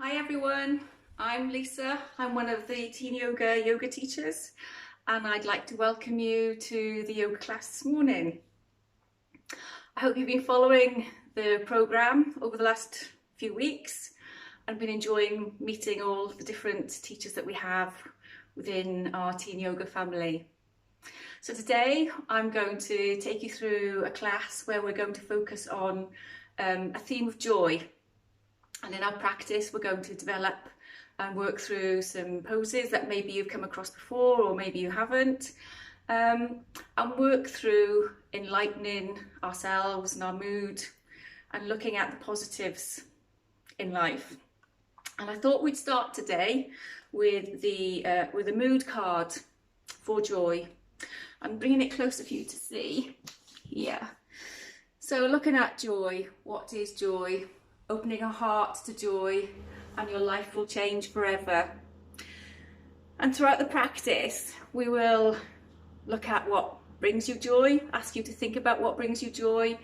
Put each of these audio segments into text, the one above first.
Hi everyone, I'm Lisa. I'm one of the teen yoga teachers and I'd like to welcome you to the yoga class this morning. I hope you've been following the programme over the last few weeks and been enjoying meeting all the different teachers that we have within our teen yoga family. So today I'm going to take you through a class where we're going to focus on a theme of joy. And in our practice, we're going to develop and work through some poses that maybe you've come across before or maybe you haven't, and work through enlightening ourselves and our mood and looking at the positives in life. And I thought we'd start today with a mood card for joy. I'm bringing it closer for you to see here. So looking at joy, what is joy? Opening our heart to joy and your life will change forever. And throughout the practice, we will look at what brings you joy, ask you to think about what brings you joy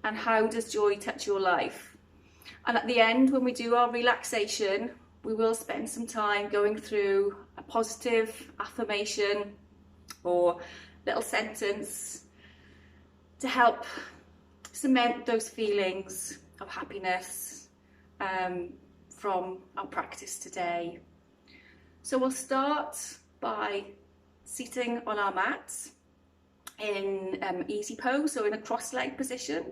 and how does joy touch your life. And at the end, when we do our relaxation, we will spend some time going through a positive affirmation or little sentence to help cement those feelings of happiness from our practice today. So we'll start by seating on our mat in easy pose, so in a cross-legged position,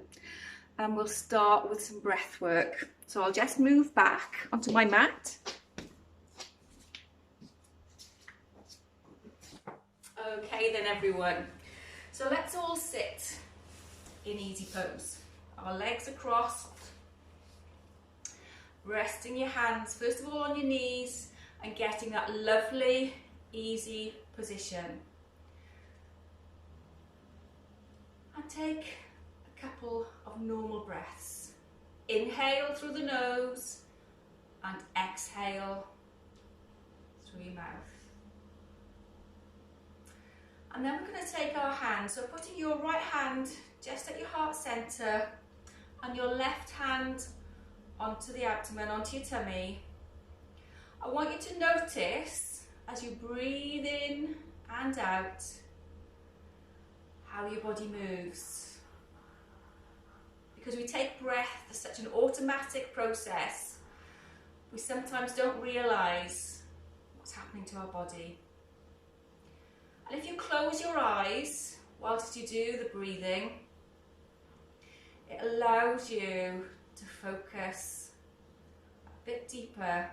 and we'll start with some breath work. So I'll just move back onto my mat. Okay then everyone, so let's all sit in easy pose. Our legs are crossed, resting your hands first of all on your knees and getting that lovely easy position. And take a couple of normal breaths. Inhale through the nose and exhale through your mouth. And then we're going to take our hands, so putting your right hand just at your heart center and your left hand onto the abdomen, onto your tummy. I want you to notice as you breathe in and out how your body moves. Because we take breath as such an automatic process, we sometimes don't realise what's happening to our body. And if you close your eyes whilst you do the breathing, it allows you to focus a bit deeper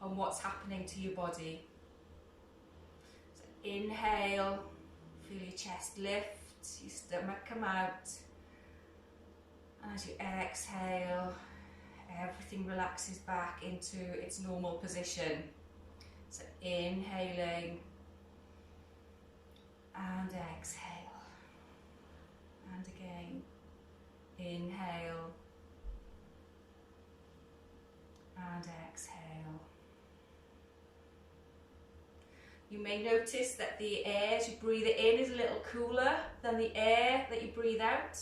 on what's happening to your body. So inhale, feel your chest lift, your stomach come out, and as you exhale, everything relaxes back into its normal position. So inhaling and exhale, and again. Inhale and exhale. You may notice that the air as you breathe it in is a little cooler than the air that you breathe out.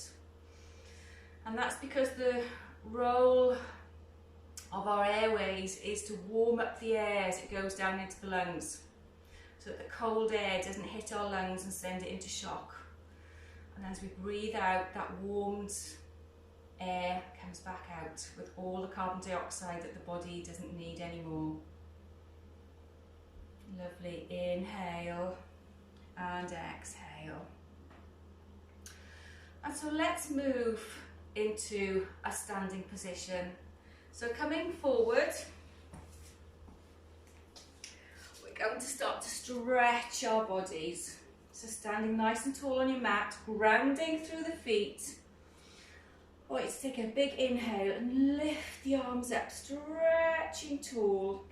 And that's because the role of our airways is to warm up the air as it goes down into the lungs, so that the cold air doesn't hit our lungs and send it into shock. And as we breathe out, that warmed air comes back out with all the carbon dioxide that the body doesn't need anymore. Lovely. Inhale and exhale. And so let's move into a standing position. So coming forward, we're going to start to stretch our bodies. So standing nice and tall on your mat, grounding through the feet. I want you to take a big inhale and lift the arms up, stretching tall.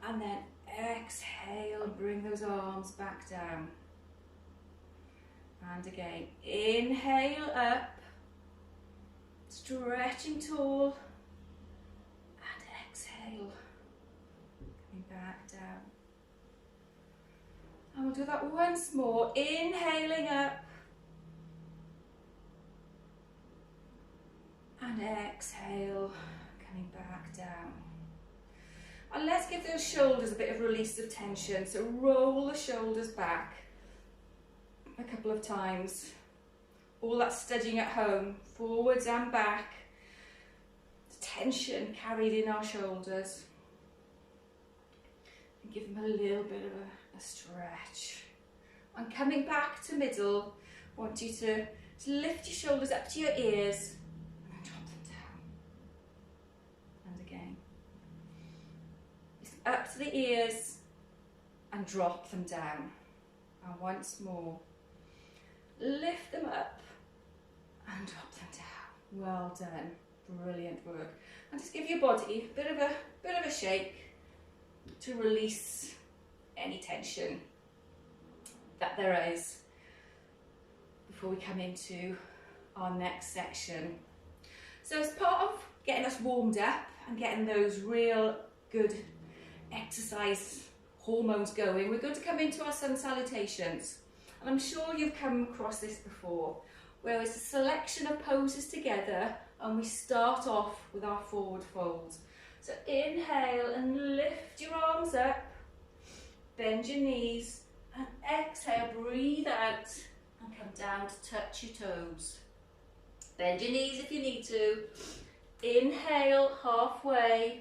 And then exhale, bring those arms back down. And again, inhale up, stretching tall. And exhale, coming back down. And we'll do that once more, inhaling up And exhale, coming back down. And let's give those shoulders a bit of release of tension. So roll the shoulders back a couple of times. All that studying at home, forwards and back. Tension carried in our shoulders. And give them a little bit of a stretch. And coming back to middle, I want you to lift your shoulders up to your ears and drop them down. And again. Up to the ears and drop them down. And once more. Lift them up and drop them down. Well done. Brilliant work. And just give your body a bit of a shake to release any tension that there is before we come into our next section. So as part of getting us warmed up and getting those real good exercise hormones going, we're going to come into our sun salutations. And I'm sure you've come across this before, where it's a selection of poses together and we start off with our forward fold. So inhale and lift your arms up, bend your knees, and exhale, breathe out and come down to touch your toes. Bend your knees if you need to. Inhale halfway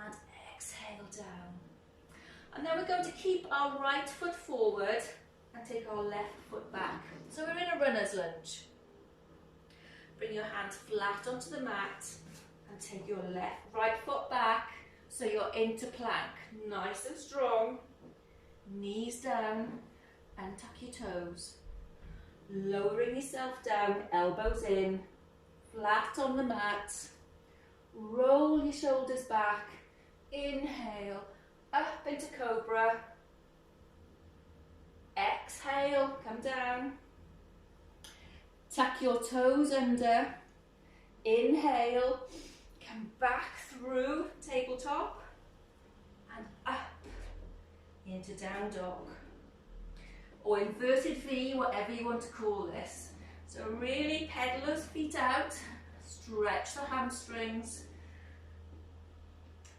and exhale down. And then we're going to keep our right foot forward and take our left foot back. So we're in a runner's lunge. Bring your hands flat onto the mat and take your right foot back so you're into plank. Nice and strong. Knees down and tuck your toes. Lowering yourself down, elbows in, flat on the mat. Roll your shoulders back. Inhale, up into cobra. Exhale, come down. Tuck your toes under. Inhale, come back through tabletop and up into down dog. Or inverted V, whatever you want to call this. So really pedal those feet out, stretch the hamstrings,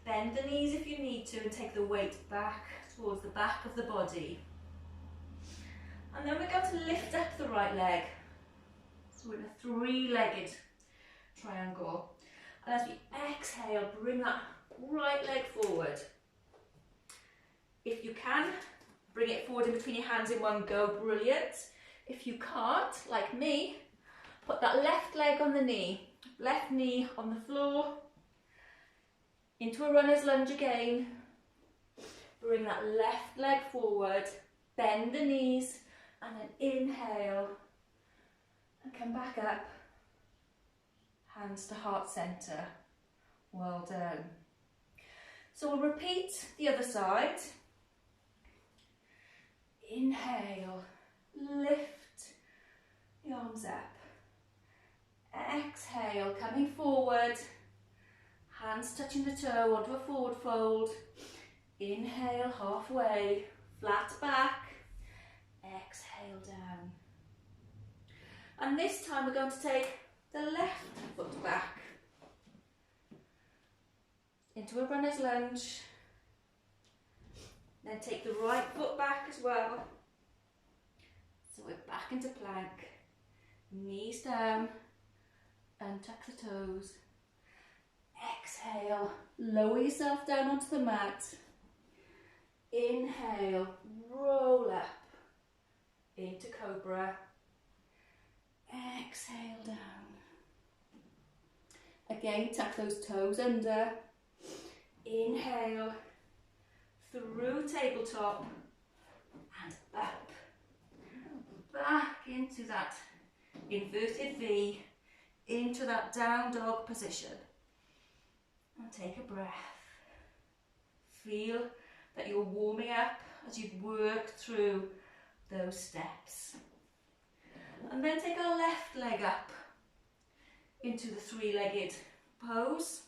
bend the knees if you need to and take the weight back towards the back of the body. And then we're going to lift up the right leg. So we're in a three-legged triangle. And as we exhale, bring that right leg forward. If you can, bring it forward in between your hands in one go, brilliant. If you can't, like me, put that left leg on the knee, left knee on the floor, into a runner's lunge again. Bring that left leg forward, bend the knees, and then inhale, and come back up. Hands to heart center. Well done. So we'll repeat the other side. Inhale, lift the arms up. Exhale, coming forward. Hands touching the toe onto a forward fold. Inhale, halfway, flat back. Exhale down. And this time we're going to take the left foot back into a runner's lunge. Then take the right foot back as well. So we're back into plank. Knees down and tuck the toes. Exhale, lower yourself down onto the mat. Inhale, roll up into cobra. Exhale down. Again, tuck those toes under. Inhale, through tabletop and up. Back into that inverted V, into that down dog position. And take a breath. Feel that you're warming up as you work through those steps. And then take our left leg up into the three-legged pose.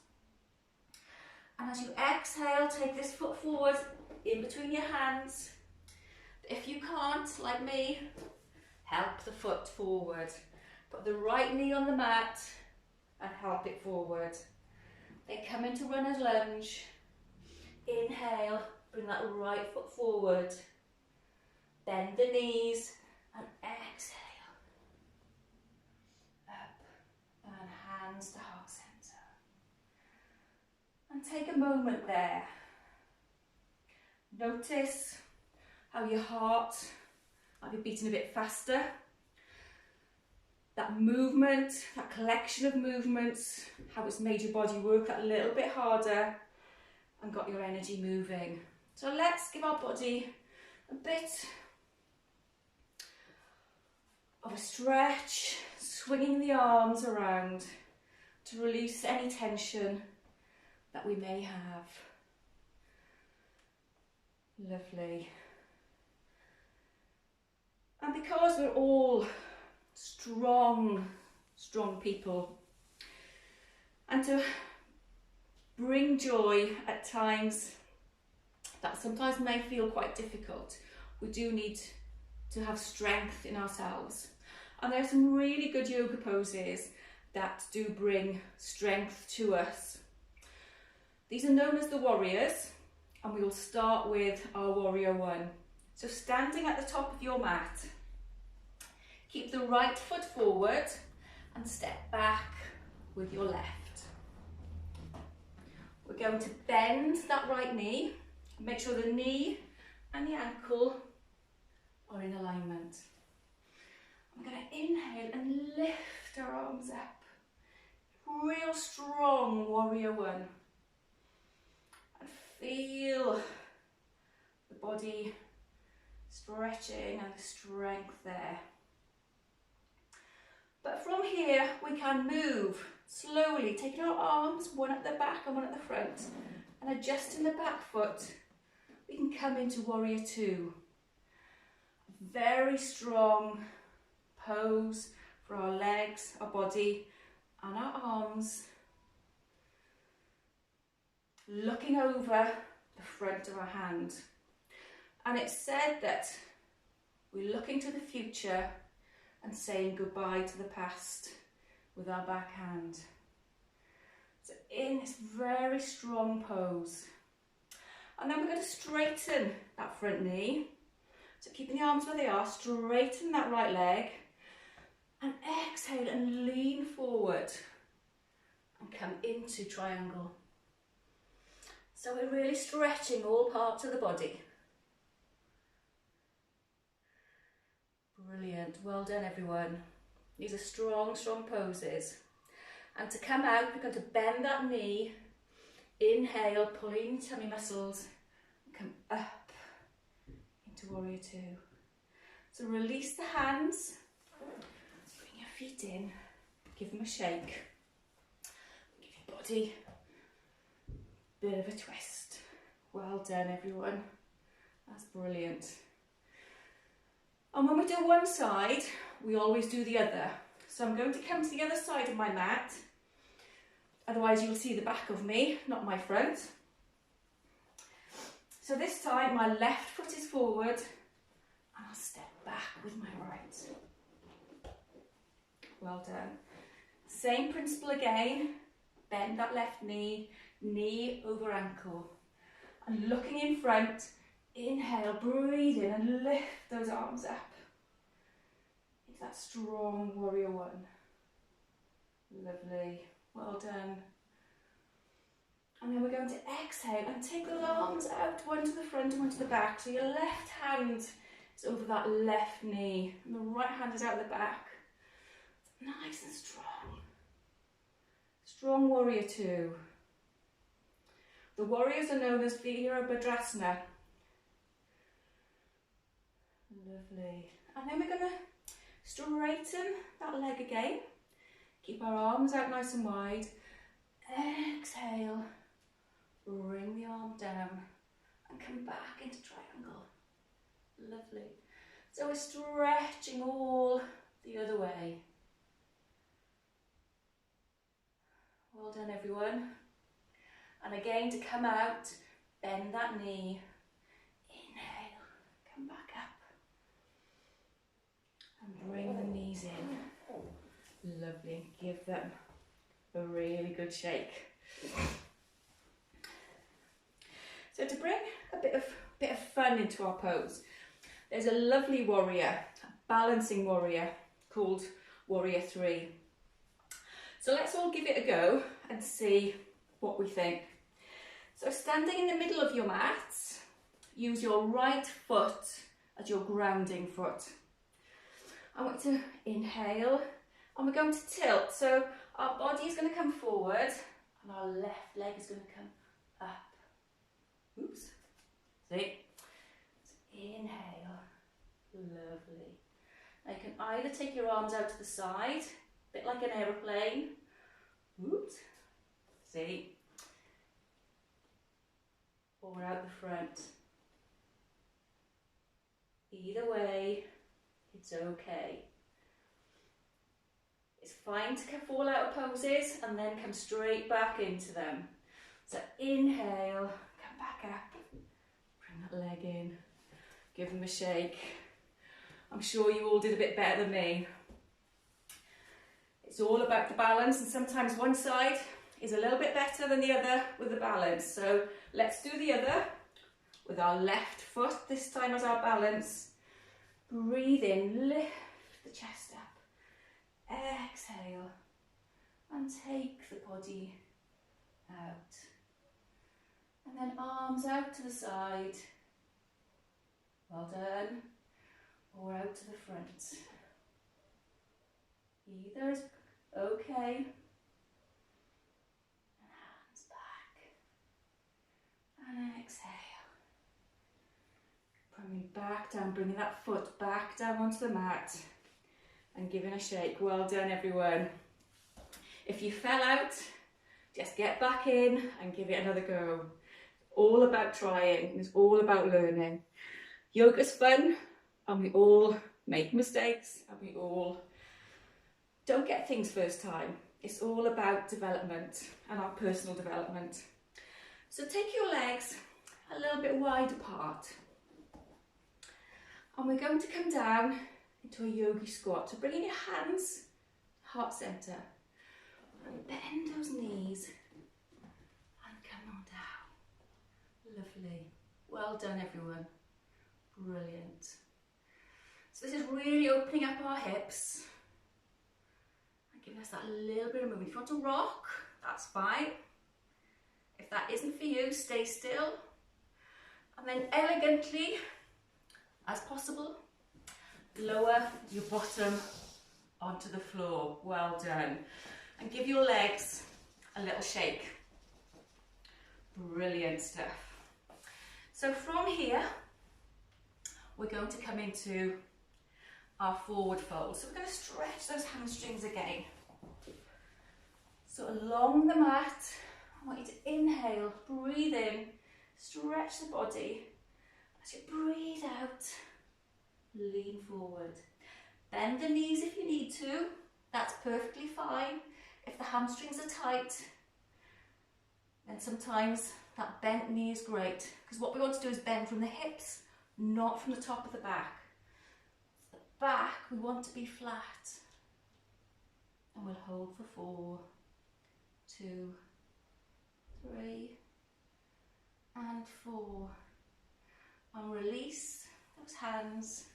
And as you exhale, take this foot forward in between your hands. If you can't, like me, help the foot forward. Put the right knee on the mat and help it forward. Then come into runner's lunge. Inhale, bring that right foot forward. Bend the knees and exhale. Up and hands to heart center. And take a moment there. Notice how your heart might be beating a bit faster. That movement, that collection of movements, how it's made your body work that little bit harder and got your energy moving. So let's give our body a bit of a stretch, swinging the arms around to release any tension that we may have. Lovely. And because we're all strong people, and to bring joy at times that sometimes may feel quite difficult, we do need to have strength in ourselves. And there are some really good yoga poses that do bring strength to us. These are known as the warriors, and we will start with our warrior one. So standing at the top of your mat, keep the right foot forward and step back with your left. We're going to bend that right knee. Make sure the knee and the ankle are in alignment. I'm going to inhale and lift our arms up. Real strong warrior one. And feel the body stretching and the strength there. But from here we can move slowly, taking our arms one at the back and one at the front, and adjusting the back foot. We can come into warrior two. Very strong pose for our legs, our body and our arms. Looking over the front of our hand. And it's said that we're looking to the future and saying goodbye to the past with our back hand. So in this very strong pose. And then we're going to straighten that front knee. So keeping the arms where they are, straighten that right leg. And exhale and lean forward. And come into triangle. So we're really stretching all parts of the body. Brilliant, well done everyone. These are strong, strong poses. And to come out, we're going to bend that knee. Inhale, pulling tummy muscles. Come up into warrior two. So release the hands. Bring your feet in. Give them a shake. Give your body a bit of a twist. Well done everyone. That's brilliant. And when we do one side, we always do the other. So I'm going to come to the other side of my mat. Otherwise you'll see the back of me, not my front. So this time my left foot is forward and I'll step back with my right. Well done. Same principle again. Bend that left knee, knee over ankle. And looking in front, inhale, breathe in and lift those arms up. It's that strong warrior one. Lovely, well done. And then we're going to exhale and take the arms out, one to the front and one to the back. So your left hand is over that left knee and the right hand is out the back. Nice and strong. Strong warrior two. The warriors are known as Virabhadrasana. Lovely. And then we're going to straighten that leg again. Keep our arms out nice and wide. Exhale. Bring the arm down and come back into triangle. Lovely. So we're stretching all the other way. Well done everyone. And again to come out, bend that knee. Inhale, come back up. And bring the knees in. Lovely. Give them a really good shake. So to bring a bit of fun into our pose, there's a lovely warrior, a balancing warrior called Warrior 3. So let's all give it a go and see what we think. So standing in the middle of your mat, use your right foot as your grounding foot. I want you to inhale, and we're going to tilt. So our body is going to come forward and our left leg is going to come up. Oops. See? So inhale. Lovely. Now you can either take your arms out to the side, a bit like an aeroplane. Oops. See? Or out the front. Either way, it's okay. It's fine to fall out of poses and then come straight back into them. So inhale, come back up, bring that leg in, give them a shake. I'm sure you all did a bit better than me. It's all about the balance, and sometimes one side is a little bit better than the other with the balance. So let's do the other with our left foot this time as our balance. Breathe in, lift the chest up. Exhale and take the body out. And then arms out to the side. Well done. Or out to the front. Either is okay. And hands back. And exhale. Bringing back down, bringing that foot back down onto the mat. And giving a shake. Well done, everyone. If you fell out, just get back in and give it another go. It's all about trying. It's all about learning. Yoga's fun, and we all make mistakes, and we all don't get things first time. It's all about development and our personal development. So take your legs a little bit wide apart. And we're going to come down into a yogi squat. So bring in your hands, heart center, and bend those knees and come on down. Lovely. Well done, everyone. Brilliant. So this is really opening up our hips and giving us that little bit of movement. If you want to rock, that's fine. If that isn't for you, stay still. And then elegantly, as possible, lower your bottom onto the floor. Well done. And give your legs a little shake. Brilliant stuff. So from here, we're going to come into our forward fold. So we're going to stretch those hamstrings again. So along the mat, I want you to inhale, breathe in, stretch the body. As you breathe out, lean forward. Bend the knees if you need to. That's perfectly fine. If the hamstrings are tight, then sometimes that bent knee is great. Because what we want to do is bend from the hips, not from the top of the back. The back, we want to be flat. And we'll hold for 4, 2, 3, and 4. And release those hands,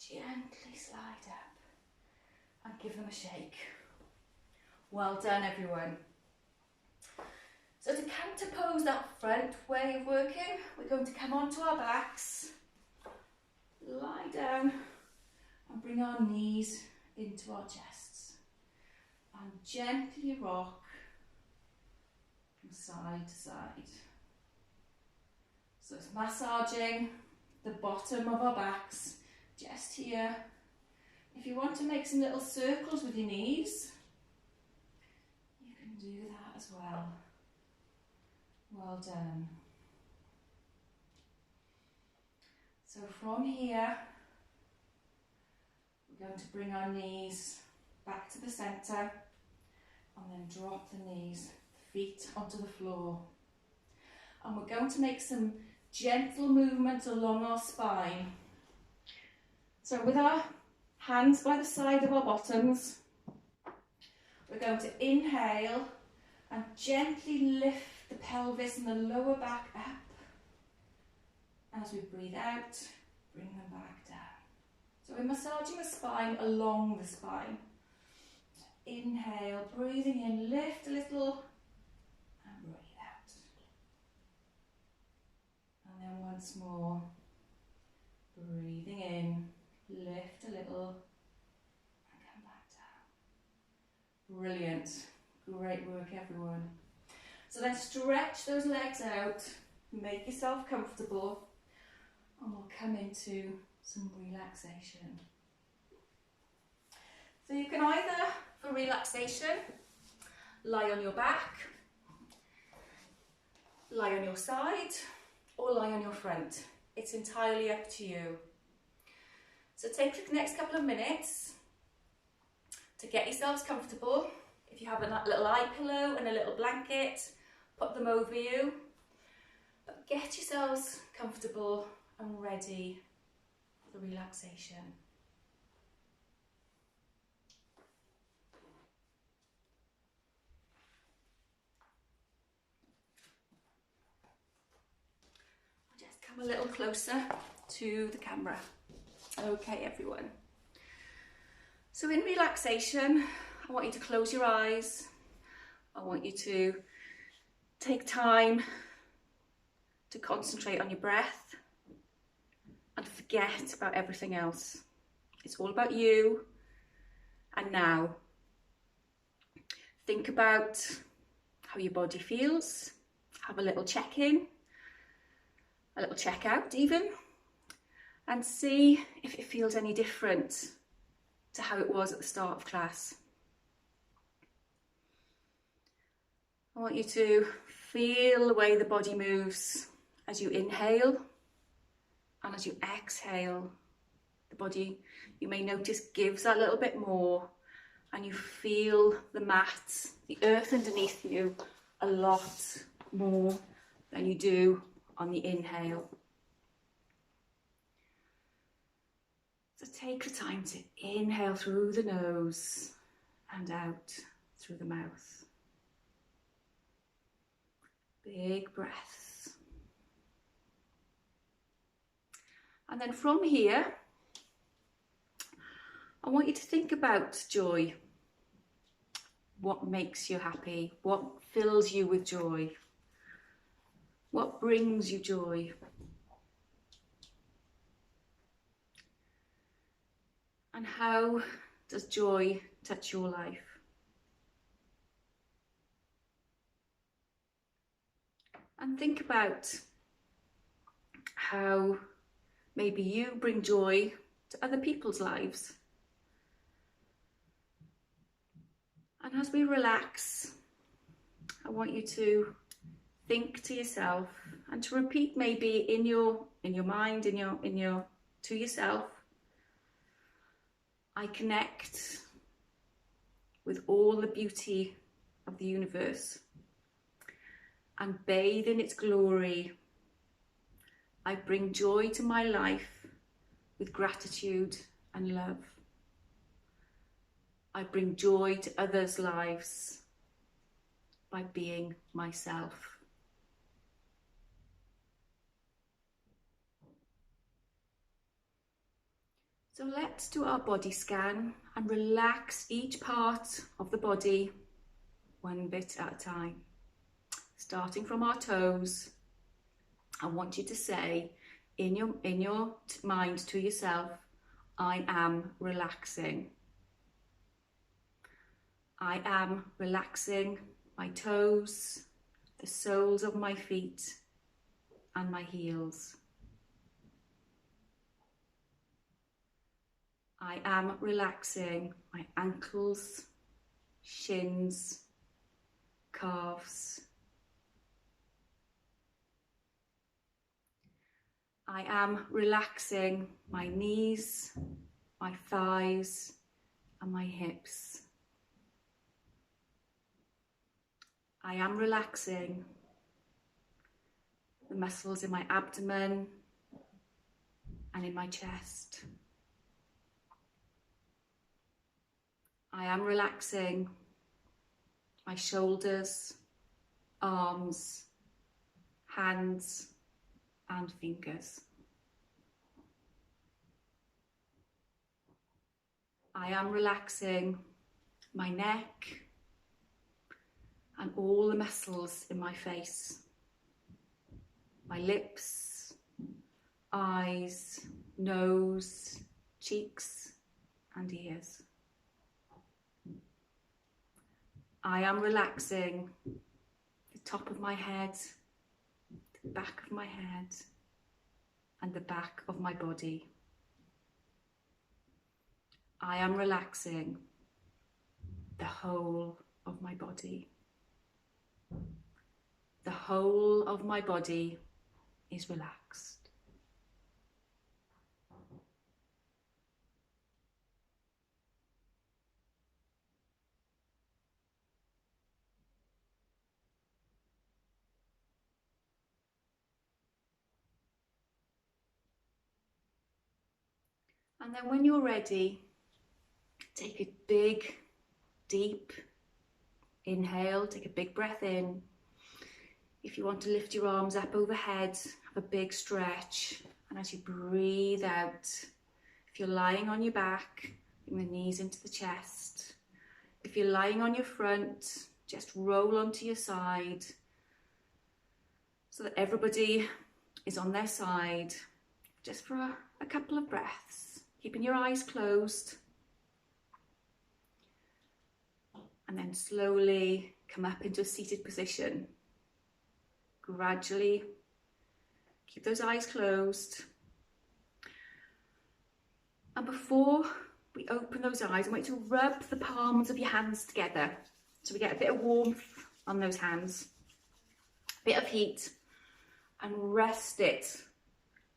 gently slide up and give them a shake. Well done, everyone. So to counterpose that front way of working, we're going to come onto our backs, lie down and bring our knees into our chests and gently rock from side to side. So it's massaging the bottom of our backs, just here. If you want to make some little circles with your knees, you can do that as well. Well done. So from here, we're going to bring our knees back to the centre and then drop the knees, feet onto the floor. And we're going to make some gentle movements along our spine. So with our hands by the side of our bottoms, We're going to inhale and gently lift the pelvis and the lower back up. As we breathe out, bring them back down. So we're massaging the spine along the spine. So inhale, breathing in, lift a little, and breathe out. And then once more, breathing in, lift a little, and come back down. Brilliant. Great work, everyone. So then stretch those legs out, make yourself comfortable, and we'll come into some relaxation. So you can either, for relaxation, lie on your back, lie on your side, or lie on your front. It's entirely up to you. So take the next couple of minutes to get yourselves comfortable. If you have a little eye pillow and a little blanket, put them over you. But get yourselves comfortable and ready for the relaxation. I'll just come a little closer to the camera. Okay, everyone. So in relaxation, I want you to close your eyes. I want you to take time to concentrate on your breath and forget about everything else. It's all about you and now. Think about how your body feels. Have a little check-in, a little check-out even, and see if it feels any different to how it was at the start of class. I want you to feel the way the body moves as you inhale and as you exhale. The body, you may notice, gives a little bit more, and you feel the mat, the earth underneath you, a lot more than you do on the inhale. So take the time to inhale through the nose and out through the mouth. Big breaths. And then from here, I want you to think about joy. What makes you happy? What fills you with joy? What brings you joy? And how does joy touch your life? And think about how maybe you bring joy to other people's lives. And as we relax, I want you to think to yourself and to repeat maybe in your mind, to yourself, I connect with all the beauty of the universe and bathe in its glory. I bring joy to my life with gratitude and love. I bring joy to others' lives by being myself. So let's do our body scan and relax each part of the body one bit at a time. Starting from our toes, I want you to say in your mind to yourself, I am relaxing. I am relaxing my toes, the soles of my feet, and my heels. I am relaxing my ankles, shins, calves. I am relaxing my knees, my thighs, and my hips. I am relaxing the muscles in my abdomen and in my chest. I am relaxing my shoulders, arms, hands and fingers. I am relaxing my neck and all the muscles in my face, my lips, eyes, nose, cheeks and ears. I am relaxing the top of my head, the back of my head and the back of my body. I am relaxing the whole of my body. The whole of my body is relaxed. And then when you're ready, take a big, deep inhale, take a big breath in. If you want to lift your arms up overhead, have a big stretch. And as you breathe out, if you're lying on your back, bring the knees into the chest. If you're lying on your front, just roll onto your side so that everybody is on their side, just for a couple of breaths, keeping your eyes closed. And then slowly come up into a seated position. Gradually keep those eyes closed. And before we open those eyes, I want you to rub the palms of your hands together so we get a bit of warmth on those hands, a bit of heat, and rest it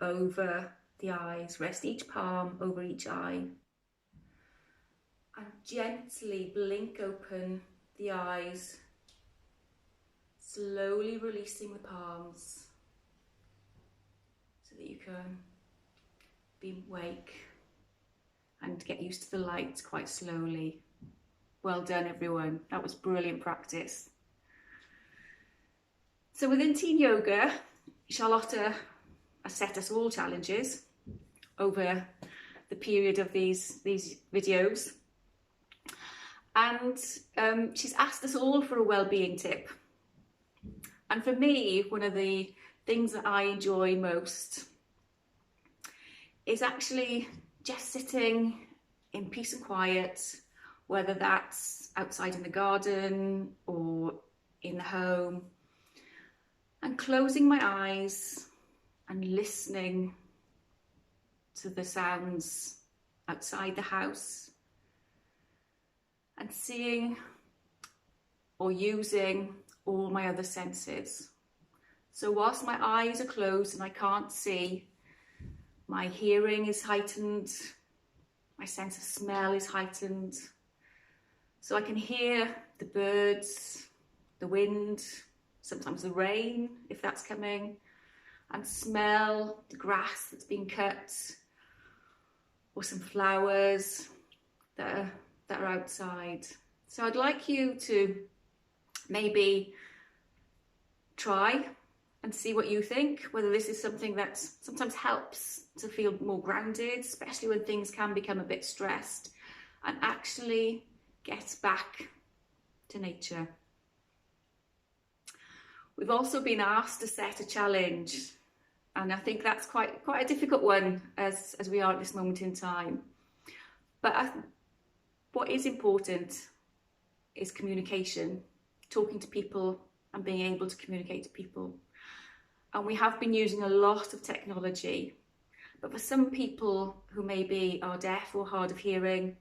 over the eyes. Rest each palm over each eye. And gently blink open the eyes, slowly releasing the palms so that you can be awake and get used to the light quite slowly. Well done, everyone. That was brilliant practice. So within Teen Yoga, Charlotta has set us all challenges over the period of these videos. And she's asked us all for a well-being tip. And for me, one of the things that I enjoy most is actually just sitting in peace and quiet, whether that's outside in the garden or in the home, and closing my eyes and listening to the sounds outside the house, and seeing or using all my other senses. So whilst my eyes are closed and I can't see, my hearing is heightened, my sense of smell is heightened. So I can hear the birds, the wind, sometimes the rain, if that's coming, and smell the grass that's been cut, or some flowers that are outside. So I'd like you to maybe try and see what you think, whether this is something that sometimes helps to feel more grounded, especially when things can become a bit stressed, and actually get back to nature. We've also been asked to set a challenge, and I think that's quite a difficult one as we are at this moment in time. But what is important is communication, talking to people and being able to communicate to people. And we have been using a lot of technology, but for some people who maybe are deaf or hard of hearing,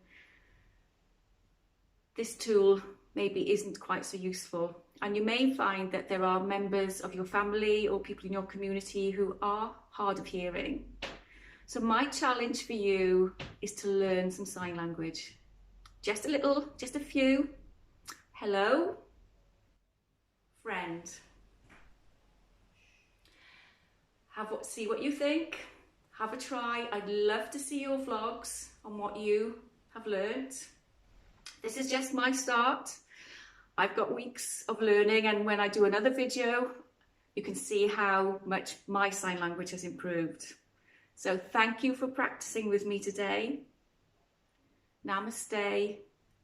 this tool maybe isn't quite so useful. And you may find that there are members of your family or people in your community who are hard of hearing. So my challenge for you is to learn some sign language. Just a few. Hello, friend. See what you think. Have a try. I'd love to see your vlogs on what you have learnt. This is just my start. I've got weeks of learning, and when I do another video, you can see how much my sign language has improved. So thank you for practicing with me today. Namaste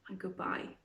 and goodbye.